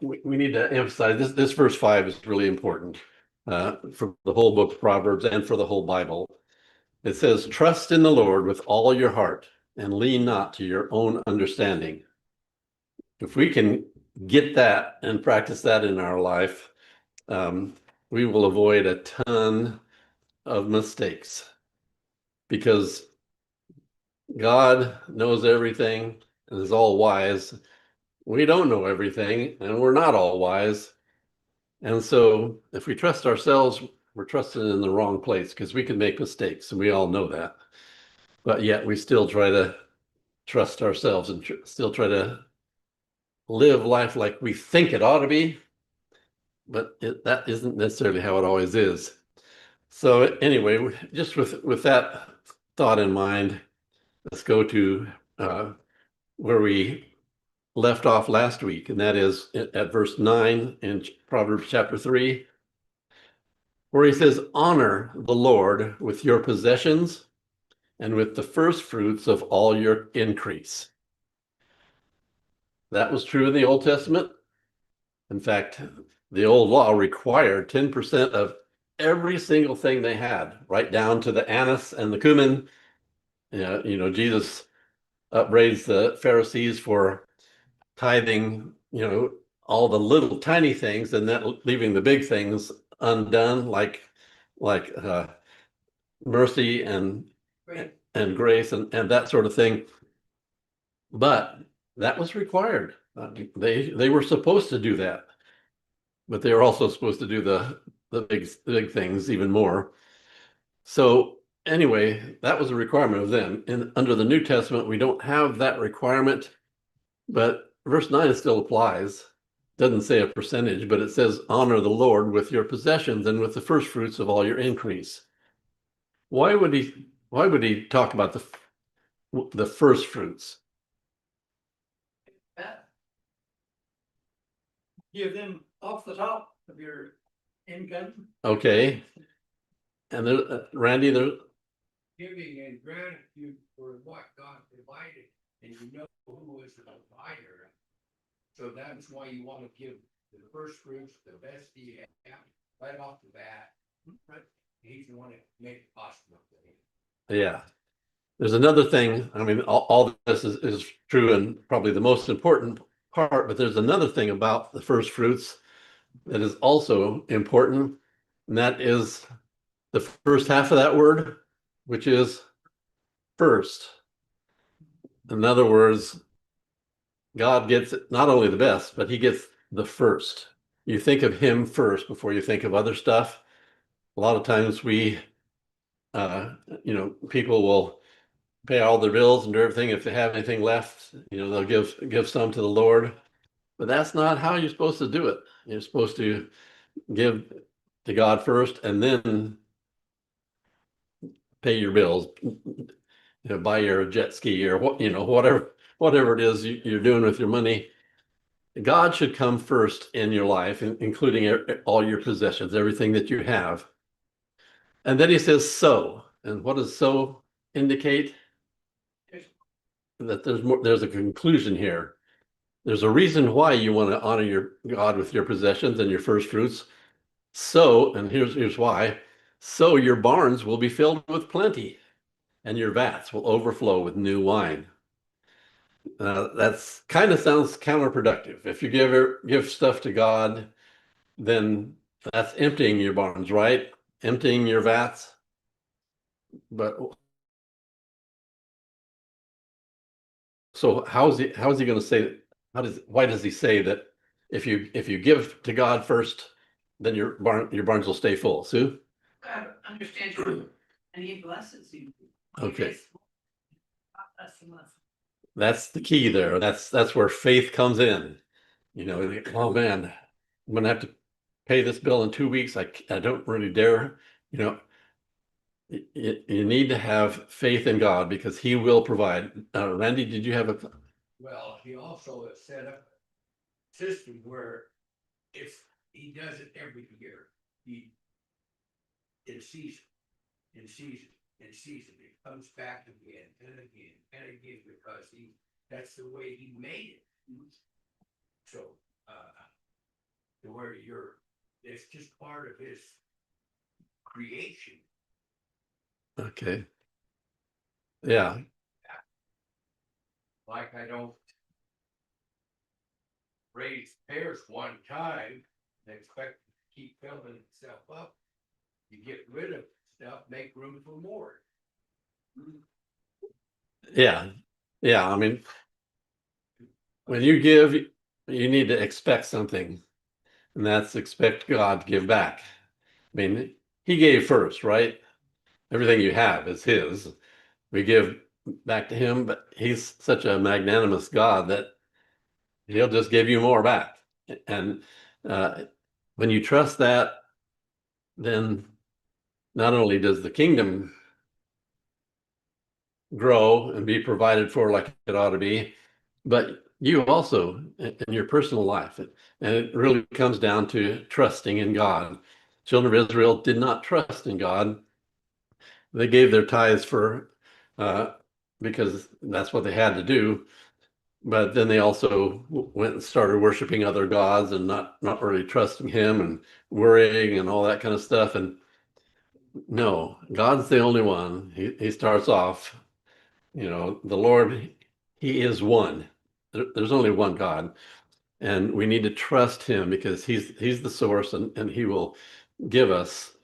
we need to emphasize this verse 5 is really important for the whole book of Proverbs and for the whole Bible. It says, trust in the Lord with all your heart and lean not to your own understanding. If we can get that and practice that in our life, we will avoid a ton of mistakes because God knows everything and is all wise. We don't know everything and we're not all wise. And so if we trust ourselves, we're trusting in the wrong place because we can make mistakes and we all know that. But yet we still try to trust ourselves and still try to live life like we think it ought to be. But that isn't necessarily how it always is. So anyway, just with that thought in mind, let's go to where we left off last week, and that is at verse 9 in Proverbs chapter 3, where he says, honor the Lord with your possessions and with the first fruits of all your increase. That was true in the Old Testament. In fact, the old law required 10% of every single thing they had, right down to the anise and the cumin. Jesus upbraids the Pharisees for tithing, all the little tiny things and then leaving the big things undone, like mercy and grace and that sort of thing. But that was required. They were supposed to do that, but they were also supposed to do the big things even more. So anyway, that was a requirement of them. And under the New Testament, we don't have that requirement, but verse 9 still applies. Doesn't say a percentage, but it says, honor the Lord with your possessions and with the first fruits of all your increase. Why would he talk about the first fruits? Give them off the top of your income. Okay. And there, Randy, there. Giving and gratitude for what God provided, and you know who is the provider. So that's why you want to give the first fruits, the best you have, right off the bat. Right? He's the one that made it possible. Yeah. There's another thing. I mean, all this is true and probably the most important part, but there's another thing about the first fruits that is also important, and that is the first half of that word, which is first. In other words, God gets not only the best, but he gets the first. You think of him first before you think of other stuff. A lot of times people will pay all their bills and do everything. If they have anything left, they'll give some to the Lord. But that's not how you're supposed to do it. You're supposed to give to God first and then pay your bills, buy your jet ski or whatever it is you're doing with your money. God should come first in your life, including all your possessions, everything that you have. And then he says, so. And what does so indicate? That there's a conclusion here. There's a reason why you want to honor your God with your possessions and your first fruits. So, and here's why. So your barns will be filled with plenty, and your vats will overflow with new wine. That's kind of sounds counterproductive. If you give stuff to God, then that's emptying your barns, right? Emptying your vats. But so how is he going to say? Why does he say that if you give to God first, then your barns will stay full? Sue? God understands you and he blesses you. Okay. That's the key there. That's where faith comes in. Oh man, I'm gonna have to pay this bill in 2 weeks. I don't really dare. You need to have faith in God because he will provide. Randy, did you have a? Well, he also has set up a system where if he does it every year, in season, it comes back again and again and again because that's the way he made it. So where it's just part of his creation. Okay. Yeah. Like I don't raise pears one time and expect it to keep filling itself up. You get rid of stuff, make room for more. Yeah. Yeah. I mean, when you give, you need to expect something, and that's expect God to give back. I mean, he gave first, right? Everything you have is his. We give back to him, but he's such a magnanimous God that he'll just give you more back. And when you trust that, then not only does the kingdom grow and be provided for like it ought to be, but you also in your personal life. And it really comes down to trusting in God. Children of Israel did not trust in God. They gave their tithes because that's what they had to do. But then they also went and started worshiping other gods and not really trusting him and worrying and all that kind of stuff. And no, God's the only one. He starts off, the Lord, he is one. There's only one God. And we need to trust him because he's the source, and he will give us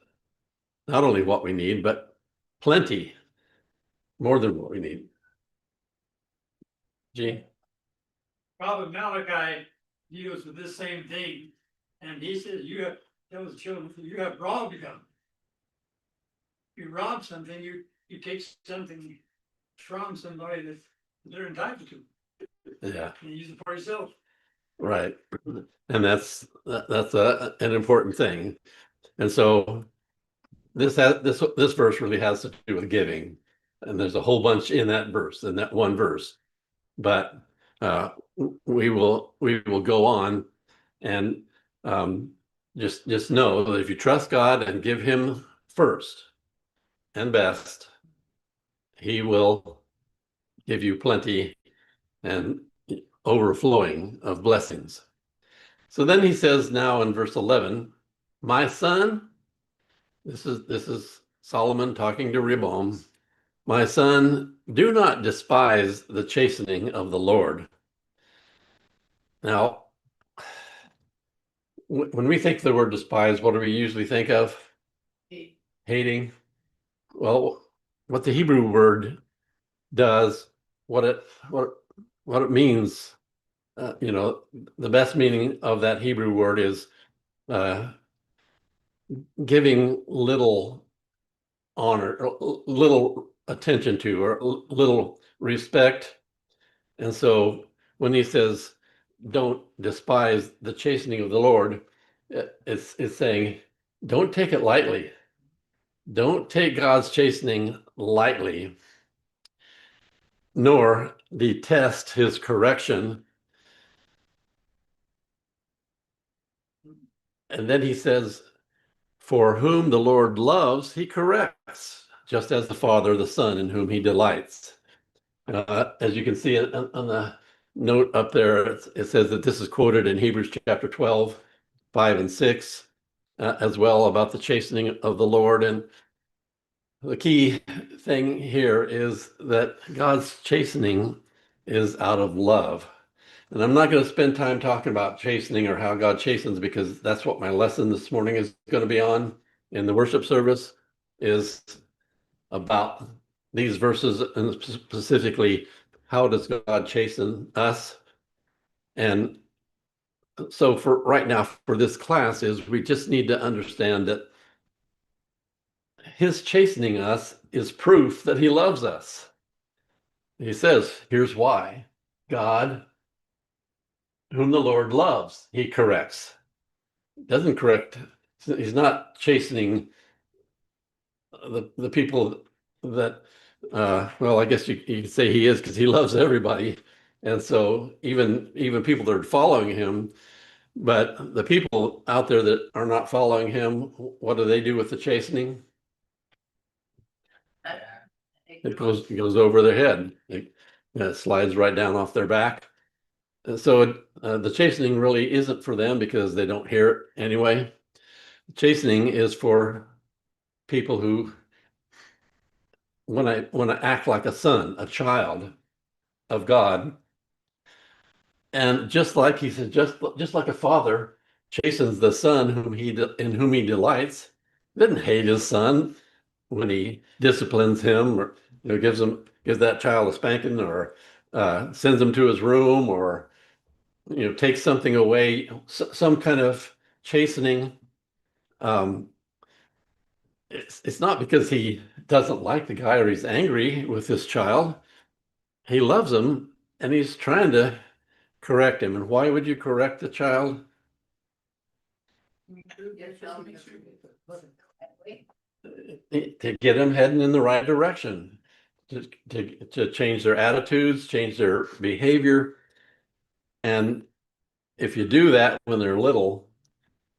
not only what we need, but plenty, more than what we need. Gee. Prophet Malachi deals with this same thing, and he says, tells the children, you have robbed them. You rob something, you take something from somebody that they're entitled to, Yeah, and use it for yourself. right. And that's an important thing. And so this verse really has to do with giving. And there's a whole bunch in that verse, in that one verse. But we will go on, and just know that if you trust God and give him first and best, he will give you plenty and overflowing of blessings. So then he says now in verse 11, my son, this is Solomon talking to Rehoboam, my son, do not despise the chastening of the Lord. Now, when we think the word despise, what do we usually think of? Hating. Well, what the Hebrew word does, what it means, the best meaning of that Hebrew word is giving little honor, or little attention to, or little respect. And so when he says, don't despise the chastening of the Lord, it's saying, don't take it lightly. Don't take God's chastening lightly, nor detest his correction. And then he says, for whom the Lord loves, he corrects, just as the Father, the Son, in whom he delights. As you can see on the note up there, it says that this is quoted in Hebrews chapter 12, 5 and 6, as well, about the chastening of the Lord. And the key thing here is that God's chastening is out of love. And I'm not going to spend time talking about chastening or how God chastens, because that's what my lesson this morning is going to be on in the worship service, is about these verses, and specifically, how does God chasten us? And so for right now, for this class, is we just need to understand that his chastening us is proof that he loves us. He says, here's why. God, whom the Lord loves, he corrects. Doesn't correct. He's not chastening the people that, well, I guess you could say he is, because he loves everybody. And so even people that are following him, but the people out there that are not following him, what do they do with the chastening? It goes over their head. It slides right down off their back. And so the chastening really isn't for them because they don't hear it anyway. Chastening is for people who want to act like a son, a child of God. And just like he said, just like a father chastens the son in whom he delights, doesn't hate his son when he disciplines him, or gives that child a spanking, or sends him to his room, or takes something away, some kind of chastening. Um, it's not because he doesn't like the guy or he's angry with this child. He loves him and he's trying to correct him. And why would you correct the child? To get them heading in the right direction, to change their attitudes, change their behavior. And if you do that when they're little,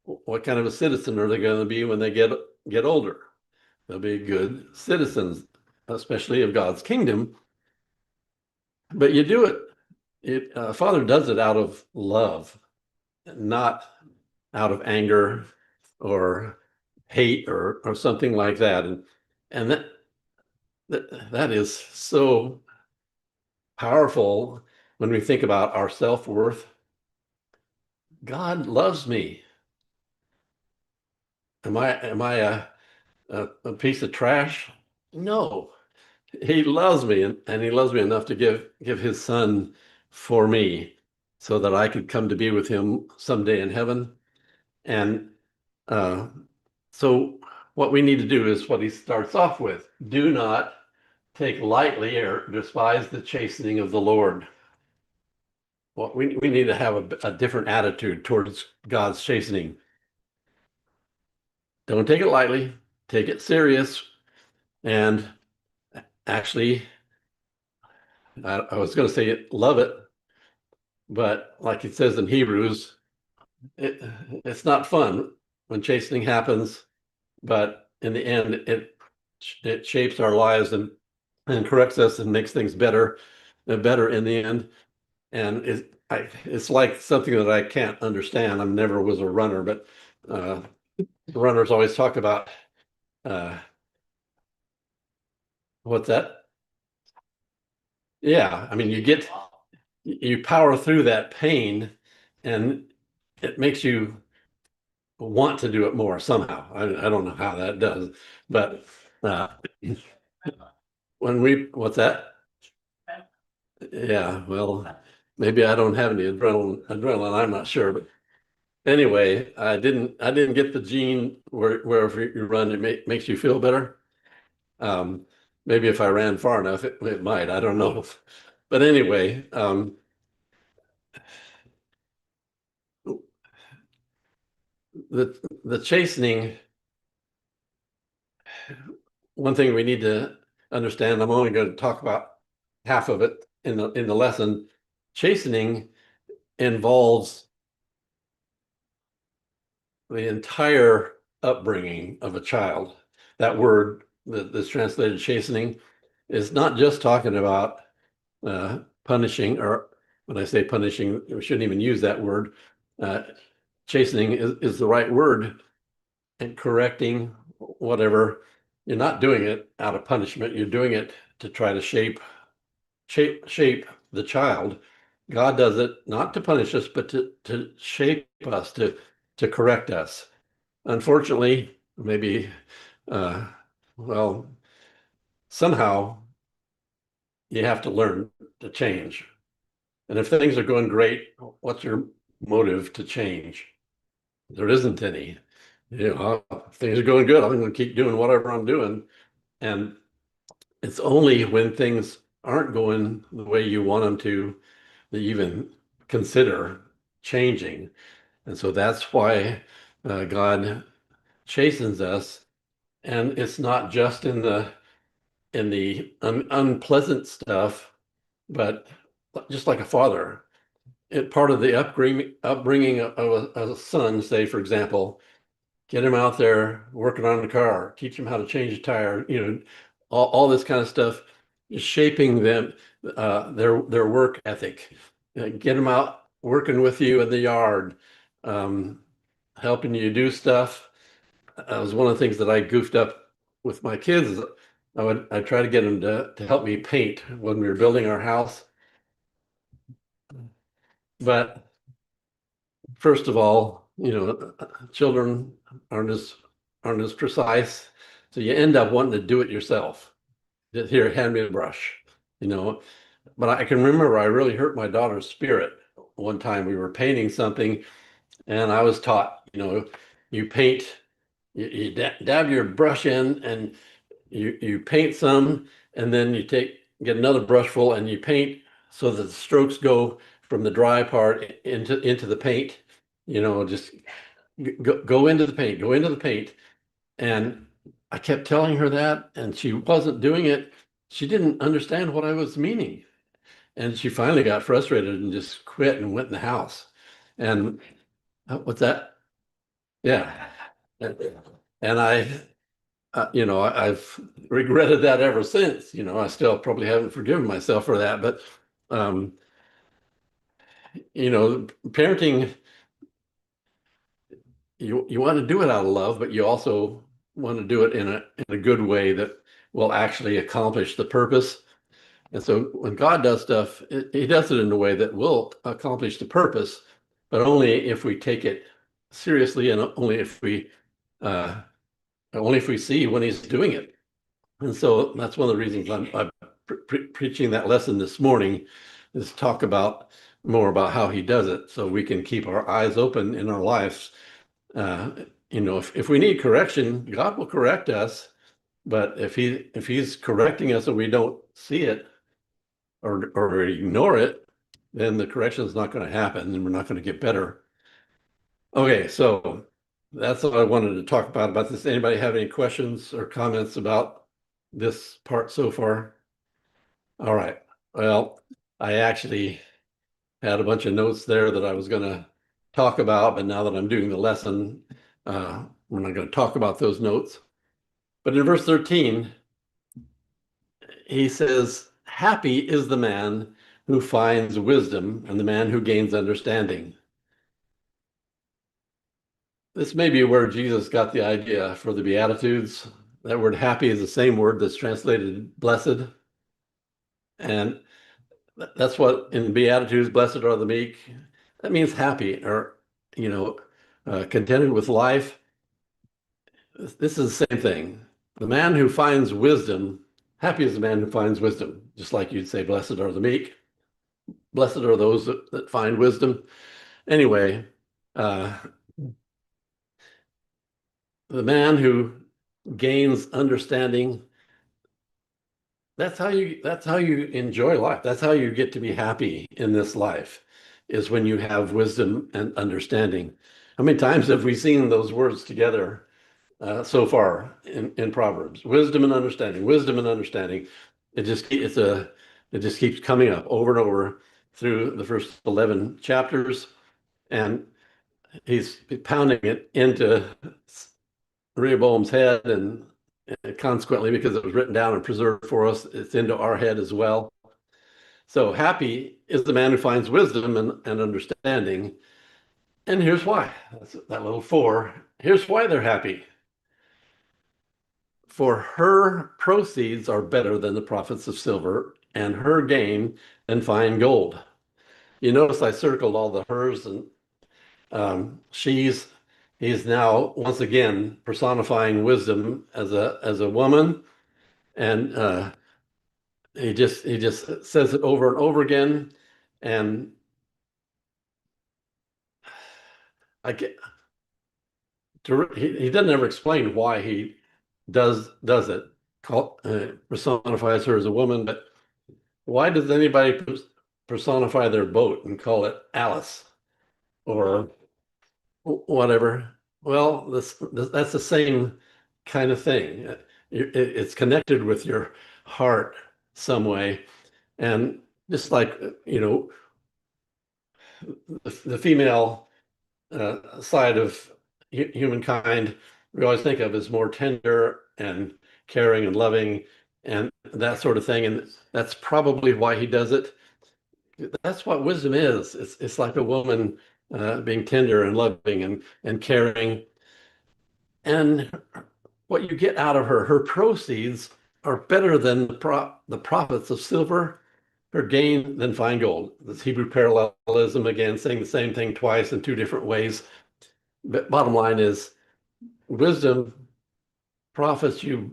what kind of a citizen are they going to be when they get older? They'll be good citizens, especially of God's kingdom. But you do it, Father does it out of love, not out of anger or hate or something like that. And that is so powerful when we think about our self-worth. God loves me. Am I a piece of trash? No. He loves me, and he loves me enough to give his son for me so that I could come to be with him someday in heaven. And uh, so what we need to do is what he starts off with. Do not take lightly or despise the chastening of the Lord. Well, we need to have a different attitude towards God's chastening. Don't take it lightly, take it serious. And actually, I was going to say love it, but like it says in Hebrews, it's not fun when chastening happens, but in the end, it shapes our lives and corrects us and makes things better and better in the end. And it's like something that I can't understand. I never was a runner, but runners always talk about what's that? Yeah, I mean, you power through that pain, and it makes you want to do it more somehow. I don't know how that does, but uh, what's that? Yeah, well, maybe I don't have any adrenaline. I'm not sure, but anyway, I didn't get the gene wherever you run, it makes you feel better. Um, maybe if I ran far enough, it might. I don't know. But anyway, the chastening. One thing we need to understand. I'm only going to talk about half of it in the lesson. Chastening involves the entire upbringing of a child. That word that's translated chastening is not just talking about punishing, or when I say punishing, we shouldn't even use that word. Chastening is the right word, and correcting whatever. You're not doing it out of punishment. You're doing it to try to shape the child. God does it not to punish us, but to shape us, to correct us. Unfortunately, maybe, well, somehow you have to learn to change. And if things are going great, what's your motive to change? There isn't any. If things are going good, I'm going to keep doing whatever I'm doing. And it's only when things aren't going the way you want them to that you even consider changing. And so that's why God chastens us. And it's not just in the unpleasant stuff, but just like a father, part of the upbringing of a son, say, for example, get him out there working on the car, teach him how to change a tire, all this kind of stuff is shaping them, their work ethic. Get them out working with you in the yard, helping you do stuff. That was one of the things that I goofed up with my kids. I'd try to get them to help me paint when we were building our house. But first of all, children aren't as precise. So you end up wanting to do it yourself. Just here, hand me a brush, But I can remember I really hurt my daughter's spirit one time. We were painting something, and I was taught, you paint, you dab your brush in, and you paint some, and then you get another brush full, and you paint so that the strokes go from the dry part into the paint. Just go into the paint, go into the paint. And I kept telling her that, and she wasn't doing it. She didn't understand what I was meaning. And she finally got frustrated and just quit and went in the house. And what's that? Yeah. And I've regretted that ever since. I still probably haven't forgiven myself for that. But, parenting, you want to do it out of love, but you also want to do it in a good way that will actually accomplish the purpose. And so when God does stuff, he does it in a way that will accomplish the purpose, but only if we take it seriously, and only if we see when he's doing it. And so that's one of the reasons I'm preaching that lesson this morning, is talk more about how he does it, so we can keep our eyes open in our lives. If we need correction, God will correct us. But if he's correcting us and we don't see it, or ignore it, then the correction is not going to happen, and we're not going to get better. Okay, so that's what I wanted to talk about this. Anybody have any questions or comments about this part so far? All right. Well, I actually had a bunch of notes there that I was going to talk about, but now that I'm doing the lesson, we're not going to talk about those notes. But in verse 13, he says, "Happy is the man who finds wisdom, and the man who gains understanding." This may be where Jesus got the idea for the Beatitudes. That word happy is the same word that's translated blessed. And that's what in Beatitudes, blessed are the meek. That means happy, or, contented with life. This is the same thing. The man who finds wisdom, happy is the man who finds wisdom. Just like you'd say, blessed are the meek. Blessed are those that find wisdom. Anyway, the man who gains understanding, that's how you enjoy life. That's how you get to be happy in this life, is when you have wisdom and understanding. How many times have we seen those words together so far in Proverbs? Wisdom and understanding, wisdom and understanding. It just keeps coming up over and over through the first 11 chapters, and he's pounding it into Rehoboam's head, and consequently, because it was written down and preserved for us, it's into our head as well. So happy is the man who finds wisdom and understanding. And here's why. That's that little 4. Here's why they're happy. For her proceeds are better than the profits of silver, and her gain than fine gold. You notice I circled all the hers and he's now once again personifying wisdom as a woman, and he just says it over and over again, and he doesn't ever explain why he does it. Personifies her as a woman, but why does anybody personify their boat and call it Alice or whatever? Well, that's the same kind of thing. It's connected with your heart some way, and just like the female side of humankind, we always think of as more tender and caring and loving and that sort of thing, and that's probably why he does it. That's what wisdom is. It's like a woman being tender and loving and caring. And what you get out of her proceeds are better than the profits of silver, her gain than fine gold. This Hebrew parallelism, again, saying the same thing twice in two different ways. But bottom line is, wisdom profits you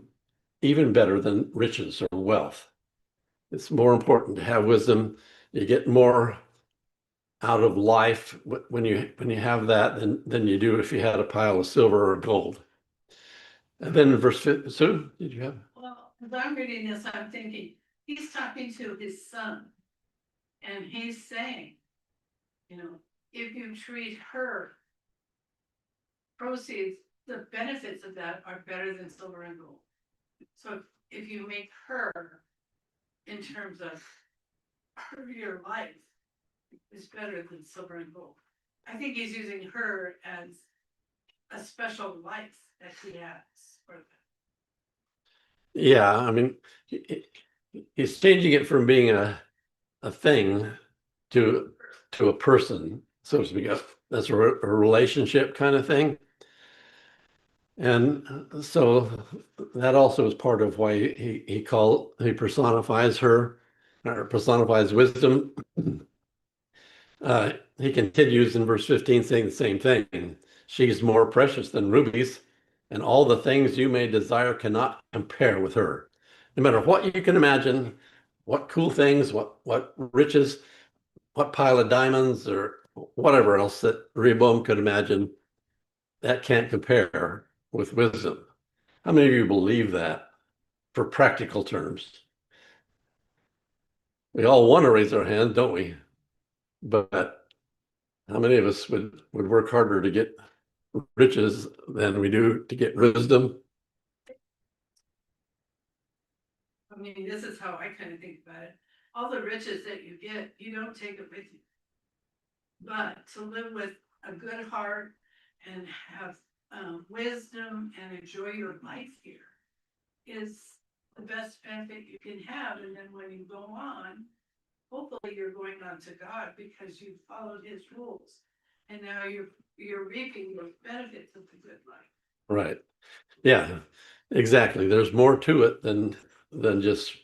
even better than riches or wealth. It's more important to have wisdom. You get more out of life when you have that than you do if you had a pile of silver or gold. And then in verse 5, Sue, did you have? Well, as I'm reading this, I'm thinking, he's talking to his son. And he's saying, you know, if you treat her proceeds, the benefits of that are better than silver and gold. So if you make her, in terms of your life, is better than silver and gold. I think he's using her as a special life that he has for them. Yeah, I mean, he's changing it from being a thing to a person, so to speak. That's a relationship kind of thing. And so that also is part of why he personifies her, or personifies wisdom. He continues in verse 15 saying the same thing. She's more precious than rubies, and all the things you may desire cannot compare with her. No matter what you can imagine, what cool things, what riches, what pile of diamonds, or whatever else that Rehoboam could imagine, that can't compare with wisdom. How many of you believe that for practical terms? We all want to raise our hand, don't we? But how many of us would work harder to get riches than we do to get wisdom? I mean, this is how I kind of think about it. All the riches that you get, you don't take it with you. But to live with a good heart and have wisdom and enjoy your life here is the best benefit you can have. And then when you go on, hopefully you're going on to God because you followed his rules. And now you're reaping the benefits of the good life. Right. Yeah, exactly. There's more to it than just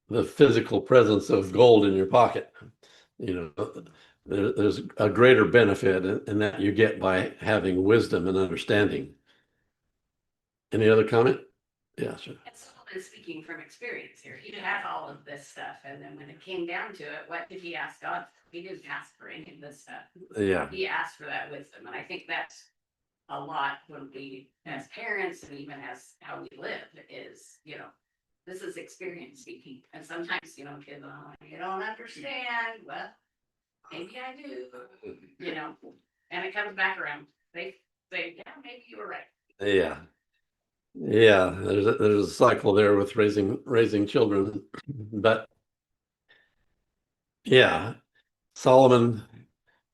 the physical presence of gold in your pocket. You know, there's a greater benefit in that you get by having wisdom and understanding. Any other comment? Yeah, sure. And Solomon is speaking from experience here. He had all of this stuff, and then when it came down to it, what did he ask God for? He didn't ask for any of this stuff. Yeah, He asked for that wisdom, and I think that's a lot when we, as parents, and even as how we live, is this is experience speaking. And sometimes kids, you don't understand. Well, maybe I do. And it comes back around. They say, yeah, maybe you were right. yeah. Yeah, there's a cycle there with raising children. But yeah, Solomon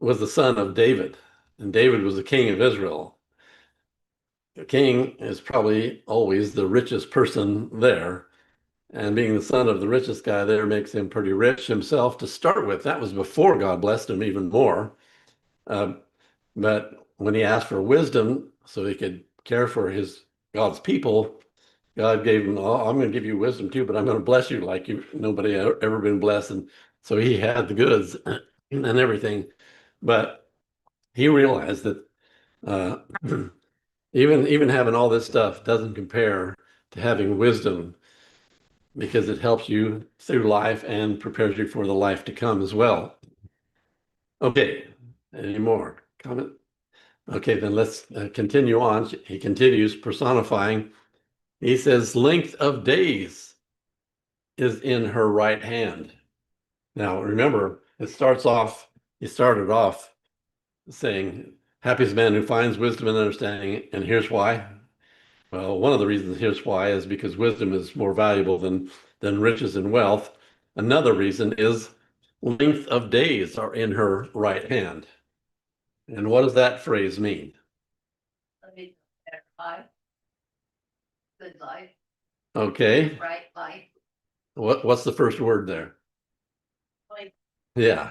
was the son of David, and David was the king of Israel. The king is probably always the richest person there, and being the son of the richest guy there makes him pretty rich himself to start with. That was before God blessed him even more. But when he asked for wisdom so he could care for God's people, God gave him, oh, I'm going to give you wisdom too, but I'm going to bless you like nobody ever been blessed. And so he had the goods and everything. But he realized that even having all this stuff doesn't compare to having wisdom, because it helps you through life and prepares you for the life to come as well. Okay, any more comment? Okay, then let's continue on. He continues personifying. He says, length of days is in her right hand. Now, remember, he started off saying, happy is the man who finds wisdom and understanding. And here's why. Well, one of the reasons here's why is because wisdom is more valuable than riches and wealth. Another reason is length of days are in her right hand. And what does that phrase mean? Better life, good life, Okay, right life. what's the first word there? Like Yeah.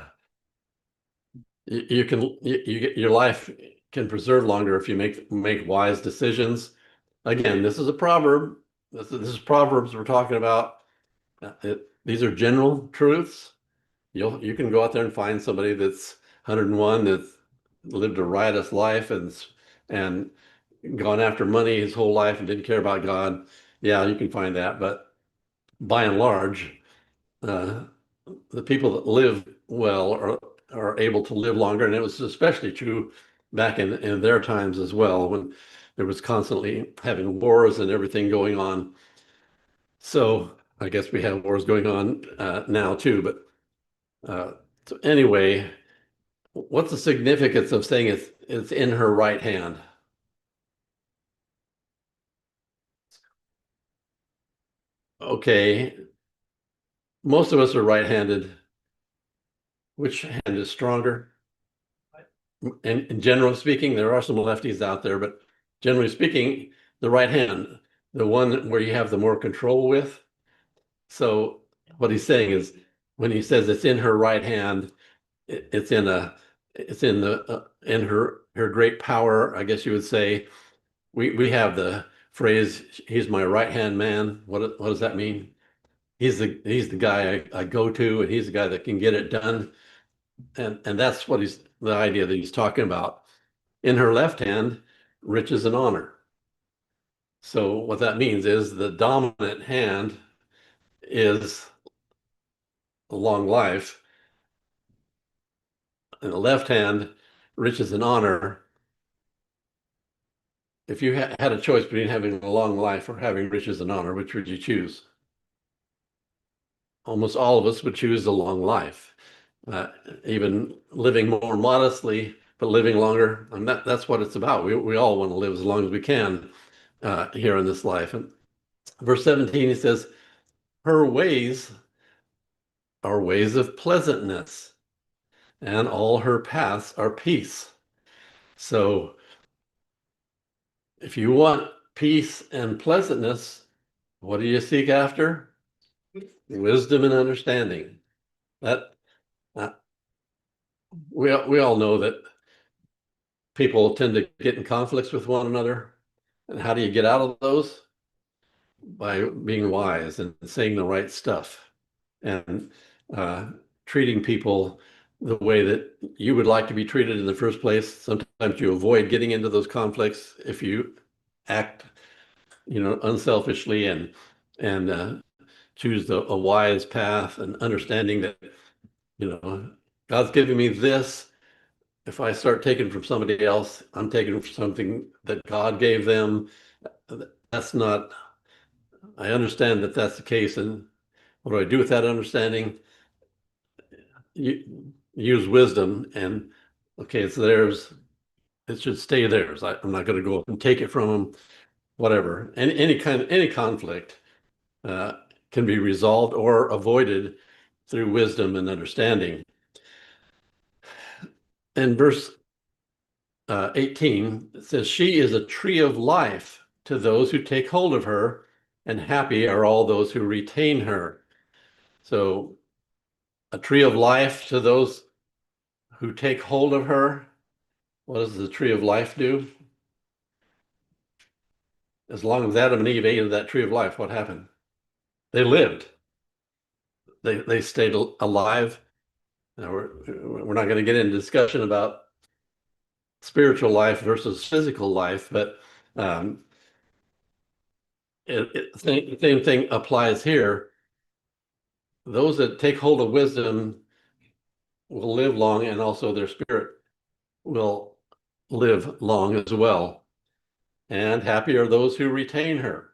You can, you get, your life can preserve longer if you make wise decisions. Again, this is a proverb. This is Proverbs we're talking about. These are general truths. You can go out there and find somebody that's 101 that's lived a riotous life and gone after money his whole life and didn't care about God. Yeah, you can find that. But by and large, uh, the people that live well are able to live longer. And it was especially true back in their times as well, when there was constantly having wars and everything going on. So I guess we have wars going on now too. But so anyway, what's the significance of saying it's in her right hand? Okay, most of us are right-handed. Which hand is stronger? And in general speaking, there are some lefties out there, but generally speaking, the right hand, the one where you have the more control with. So what he's saying is, when he says it's in her right hand, it's in in her great power, I guess you would say. We have the phrase, "He's my right hand man." What does that mean? He's the guy I go to, and he's the guy that can get it done. And that's what the idea that he's talking about. In her left hand, riches and honor. So what that means is the dominant hand is a long life. In the left hand, riches and honor. If you had a choice between having a long life or having riches and honor, which would you choose? Almost all of us would choose a long life, even living more modestly, but living longer. And that's what it's about. We all want to live as long as we can here in this life. And verse 17, he says, her ways are ways of pleasantness, and all her paths are peace. So if you want peace and pleasantness, what do you seek after? Wisdom and understanding. That uh, we all know that people tend to get in conflicts with one another. And how do you get out of those? By being wise and saying the right stuff and uh, treating people the way that you would like to be treated in the first place. Sometimes you avoid getting into those conflicts if you act, unselfishly and choose a wise path and understanding that, God's giving me this. If I start taking from somebody else, I'm taking from something that God gave them. That's not, I understand that that's the case. And what do I do with that understanding? You use wisdom and, okay, it's theirs. It should stay theirs. I'm not going to go and take it from them, whatever. Any conflict uh, can be resolved or avoided through wisdom and understanding. In verse 18, it says, she is a tree of life to those who take hold of her, and happy are all those who retain her. So a tree of life to those who take hold of her. What does the tree of life do? As long as Adam and Eve ate of that tree of life, what happened? They lived. They stayed alive. Now we're not going to get into discussion about spiritual life versus physical life, but same thing applies here. Those that take hold of wisdom will live long, and also their spirit will live long as well. And happy are those who retain her.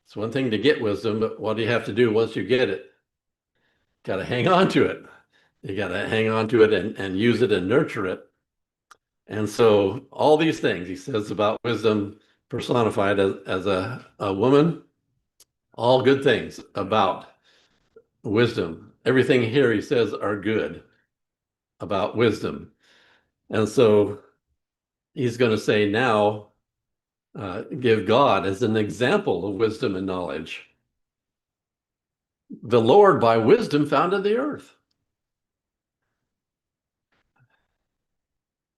It's one thing to get wisdom, but what do you have to do once you get it? Got to hang on to it. You got to hang on to it and use it and nurture it. And so all these things he says about wisdom personified as a woman, all good things about wisdom. Everything here he says are good about wisdom. And so he's going to say now, give God as an example of wisdom and knowledge. The Lord by wisdom founded the earth.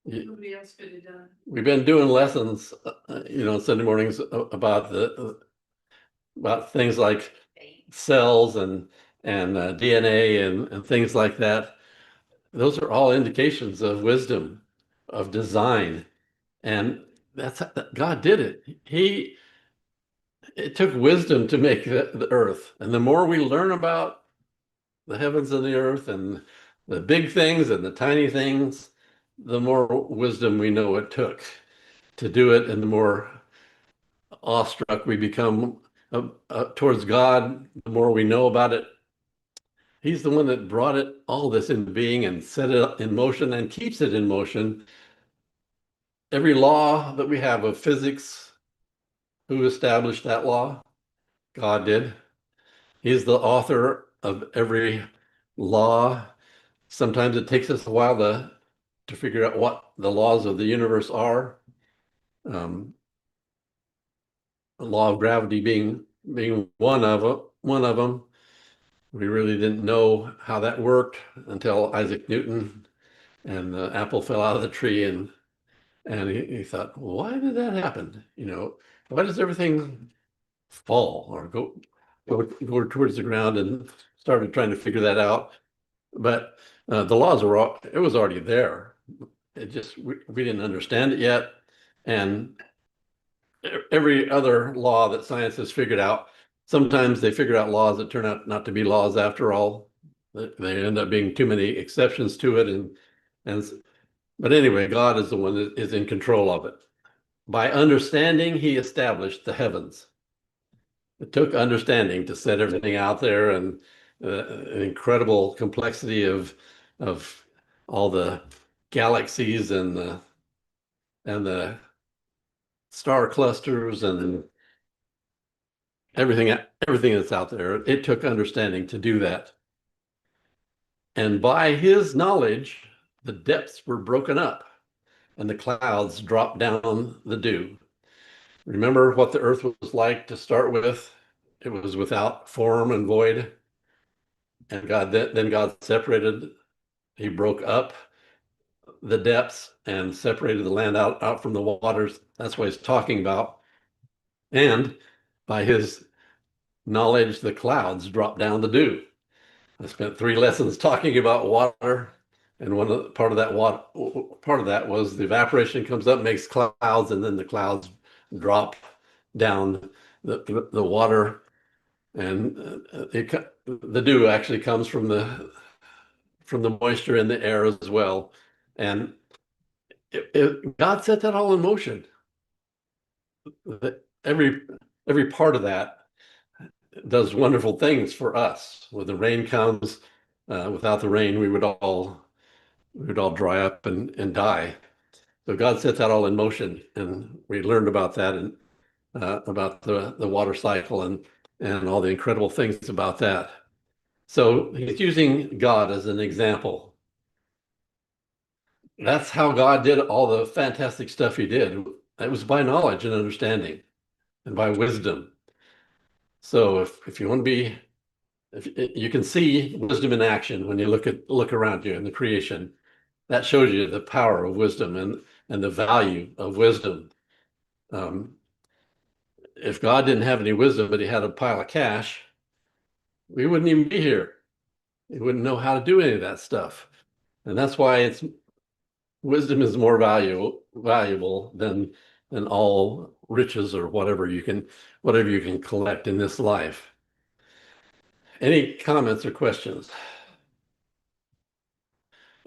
Nobody else could have done. We've been doing lessons, Sunday mornings about about things like cells and DNA and things like that. Those are all indications of wisdom, of design, and that's God did it. It took wisdom to make the earth, and the more we learn about the heavens and the earth and the big things and the tiny things, the more wisdom we know it took to do it, and the more awestruck we become towards God, the more we know about it. He's the one that brought it all this into being and set it in motion and keeps it in motion. Every law that we have of physics, who established that law? God did. He's the author of every law. Sometimes it takes us a while to figure out what the laws of the universe are. The law of gravity being one of them. We really didn't know how that worked until Isaac Newton, and the apple fell out of the tree, and he thought, why did that happen? Why does everything fall or go towards the ground? And started trying to figure that out. But the laws it was already there. It just we didn't understand it yet, and every other law that science has figured out, sometimes they figure out laws that turn out not to be laws after all. They end up being too many exceptions to it, and but anyway, God is the one that is in control of it. By understanding, he established the heavens. It took understanding to set everything out there, and an incredible complexity of all the galaxies and the star clusters and everything that's out there. It took understanding to do that. And by his knowledge, the depths were broken up and the clouds dropped down the dew. Remember what the earth was like to start with? It was without form and void. And then God separated, he broke up the depths and separated the land out from the waters. That's what he's talking about. And by his knowledge, the clouds dropped down the dew. I spent 3 lessons talking about water, and part of that was the evaporation comes up, makes clouds, and then the clouds drop down the water, and the dew actually comes from the moisture in the air as well. And God set that all in motion. Every part of that does wonderful things for us. When the rain comes, without the rain, we would all dry up and die. So God set that all in motion, and we learned about that, and about the water cycle and all the incredible things about that. So he's using God as an example. That's how God did all the fantastic stuff he did. It was by knowledge and understanding and by wisdom. So if you want to be, if you can see wisdom in action when you look around you in the creation, that shows you the power of wisdom and the value of wisdom. If God didn't have any wisdom, but he had a pile of cash, we wouldn't even be here. We wouldn't know how to do any of that stuff. And that's why wisdom is more valuable than all riches or whatever you can collect in this life. Any comments or questions?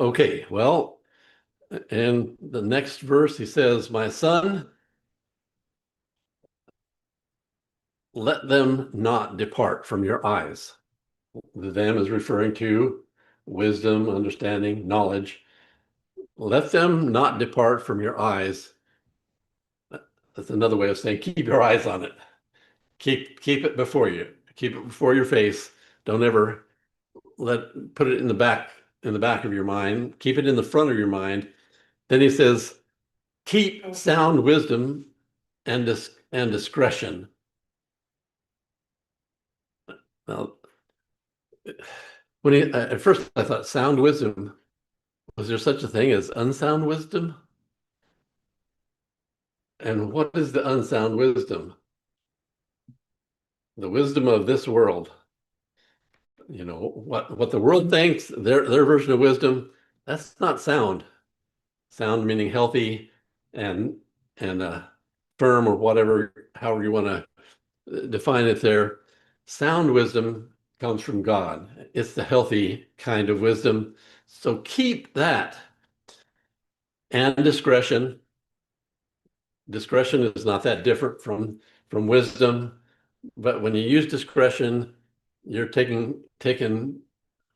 Okay, well, in the next verse, he says, my son, let them not depart from your eyes. The them is referring to wisdom, understanding, knowledge. Let them not depart from your eyes. That's another way of saying keep your eyes on it. Keep it before you. Keep it before your face. Don't ever put it in the back of your mind. Keep it in the front of your mind. Then he says, keep sound wisdom and discretion. Now, at first I thought sound wisdom. Was there such a thing as unsound wisdom? And what is the unsound wisdom? The wisdom of this world. You know, what the world thinks, their version of wisdom, that's not sound. Sound meaning healthy and firm, or whatever, however you want to define it there. Sound wisdom comes from God. It's the healthy kind of wisdom. So keep that. And discretion. Discretion is not that different from wisdom, but when you use discretion, you're taking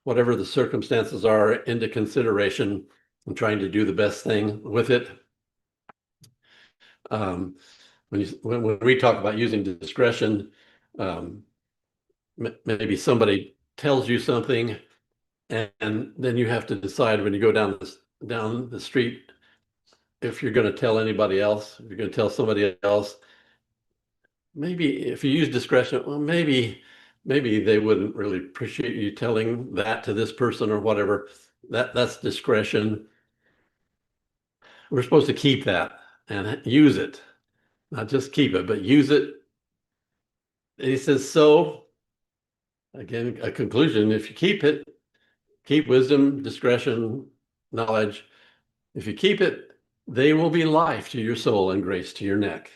whatever the circumstances are into consideration and trying to do the best thing with it. When we talk about using discretion, maybe somebody tells you something, and then you have to decide when you go down the street if you're going to tell anybody else, if you're going to tell somebody else. Maybe if you use discretion, well, maybe they wouldn't really appreciate you telling that to this person or whatever. That's discretion. We're supposed to keep that and use it, not just keep it, but use it. And he says, so again, a conclusion, if you keep it, keep wisdom, discretion, knowledge. If you keep it, they will be life to your soul and grace to your neck.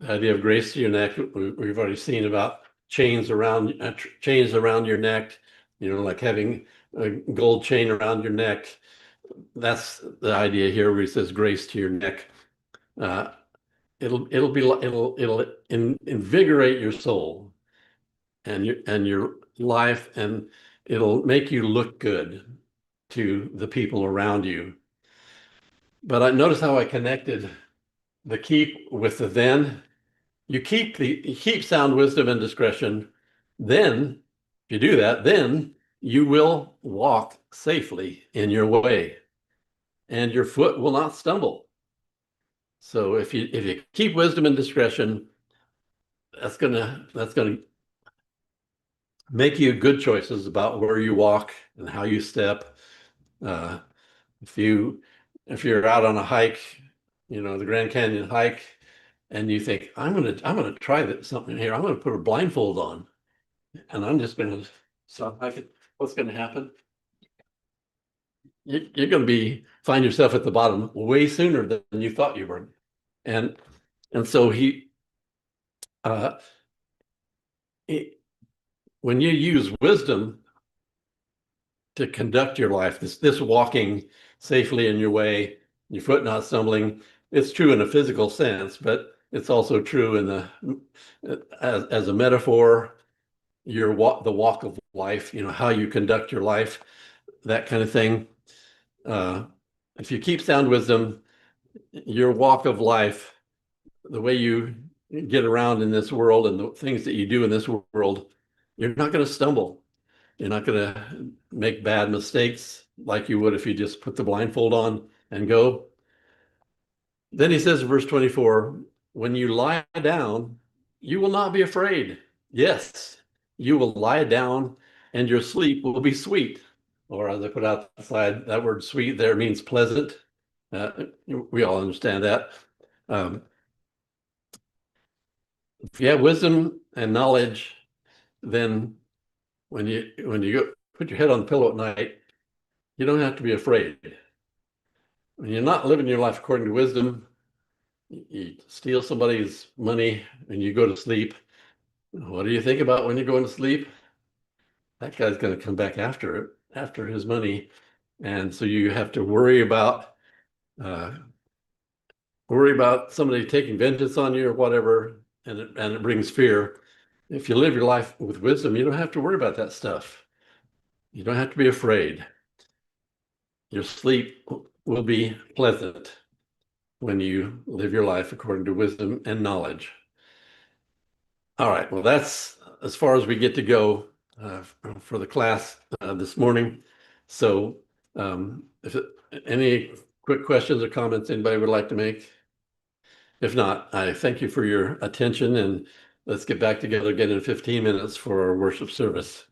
The idea of grace to your neck, we've already seen about chains around your neck, you know, like having a gold chain around your neck. That's the idea here where he says grace to your neck. It'll invigorate your soul and your life, and it'll make you look good to the people around you. But I notice how I connected the keep with the then. You keep sound wisdom and discretion. Then, if you do that, then you will walk safely in your way, and your foot will not stumble. So if you keep wisdom and discretion, that's gonna make you good choices about where you walk and how you step. Uh, if you're out on a hike, you know, the Grand Canyon hike, and you think, I'm gonna try something here. I'm gonna put a blindfold on, and I'm just gonna what's gonna happen? You're gonna find yourself at the bottom way sooner than you thought you were. And so when you use wisdom to conduct your life, this walking safely in your way, your foot not stumbling, it's true in a physical sense, but it's also true in as a metaphor, the walk of life, you know, how you conduct your life, that kind of thing. If you keep sound wisdom, your walk of life, the way you get around in this world and the things that you do in this world, you're not going to stumble. You're not going to make bad mistakes like you would if you just put the blindfold on and go. Then he says in verse 24, when you lie down, you will not be afraid. Yes, you will lie down and your sleep will be sweet. Or as I put outside, that word sweet there means pleasant. We all understand that. If you have wisdom and knowledge, then when you go put your head on the pillow at night, you don't have to be afraid. When you're not living your life according to wisdom, you steal somebody's money and you go to sleep. What do you think about when you're going to sleep? That guy's going to come back after his money. And so you have to worry about somebody taking vengeance on you or whatever, and it brings fear. If you live your life with wisdom, you don't have to worry about that stuff. You don't have to be afraid. Your sleep will be pleasant when you live your life according to wisdom and knowledge. All right, well, that's as far as we get to go for the class this morning. So any quick questions or comments anybody would like to make? If not, I thank you for your attention, and let's get back together again in 15 minutes for our worship service.